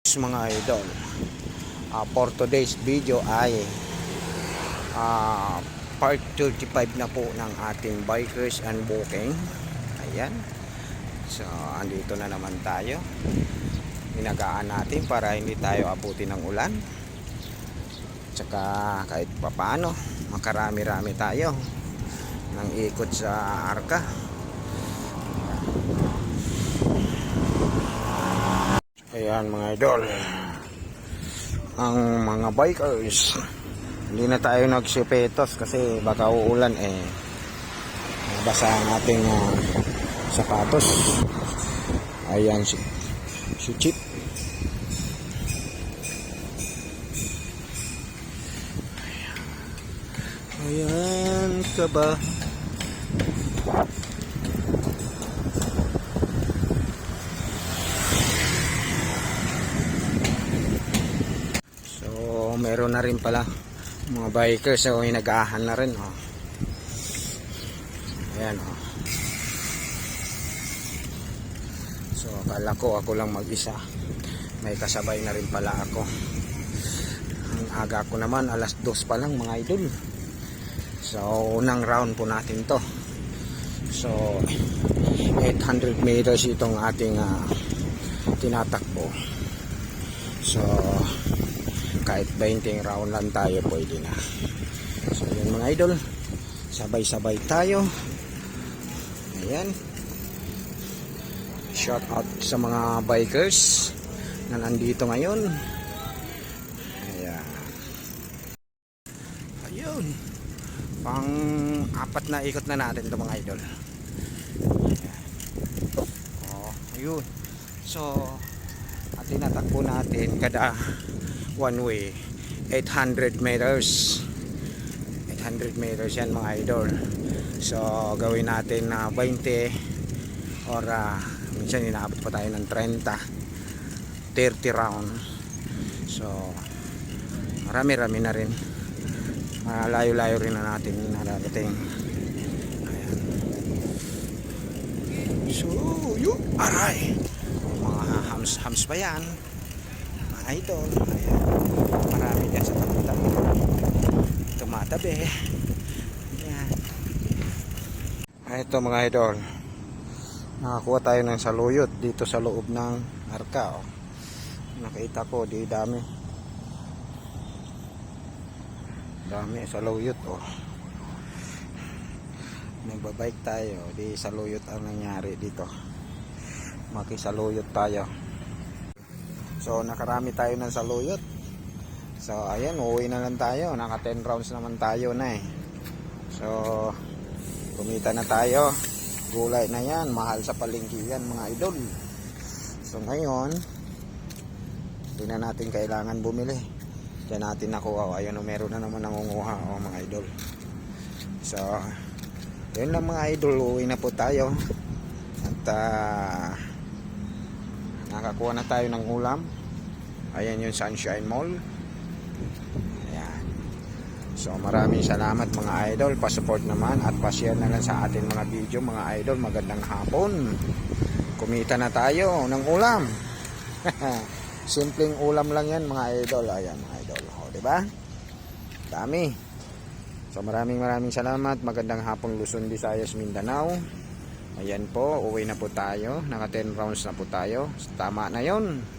Mga idol, for today's video ay part 35 na po ng ating bikers and booking. Ayan, so andito na naman tayo. Inagaan natin para hindi tayo abutin ng ulan, tsaka kahit papaano makarami-rami tayo ng ikot sa Arca. Ayan mga idol, ang mga bikers, hindi na tayo nagsipetos kasi baka uulan basa ang ating sapatos. Ayan si Chip. Ayan ka ba? Meron na rin pala mga bikers, so inagahan na rin ayan so akala ko ako lang mag-isa, may kasabay na rin pala ako. Ang aga ko naman, alas 2 pa lang mga idol. So unang round po natin to, so 800 meters itong ating tinatakbo. So kahit 20 round lang tayo pwede na. So yun mga idol, sabay-sabay tayo. Ayan, shout out sa mga bikers na nandito ngayon. Ayan, ayun, pang 4 na ikot na natin ito mga idol. Ayan. Ayun, so at tinatakbo natin kada one way 800 meters 800 meters yan mga idol. So gawin natin na 20 or minsan inaabot pa tayo ng 30 round. So marami-rami na rin, layo-layo rin na natin nararating. Ayan. So yun, aray, mga hams pa yan mga idol. Ayan, marami dyan sa tabi-tabi, tumatabi. Ayan. Ito mga idol, nakakuha tayo ng saluyot dito sa loob ng Arca. Nakita ko di dami saluyot. Nagbabike tayo, di saluyot ang nangyari dito, makisaluyot tayo. So nakarami tayo ng saluyot. So ayan, uuwi na lang tayo, naka 10 rounds naman tayo na So kumita na tayo. Gulay na yan, mahal sa palengke yan mga idol. So ngayon hindi na natin kailangan bumili, diyan natin nakuha. Ayun, meron na naman nangunguha mga idol. So yun lang mga idol, uuwi na po tayo. At nakakuha na tayo ng ulam. Ayan yung Sunshine Mall. Ayan. So maraming salamat mga idol, pa-support naman at pa-share na lang sa atin mga video mga idol. Magandang hapon, kumita na tayo ng ulam. Simpleng ulam lang yan mga idol. Ayan mga idol, diba? Dami. So maraming salamat. Magandang hapon Luzon, Visayas, Mindanao. Ayan po, uwi na po tayo, naka 10 rounds na po tayo. Tama na yon.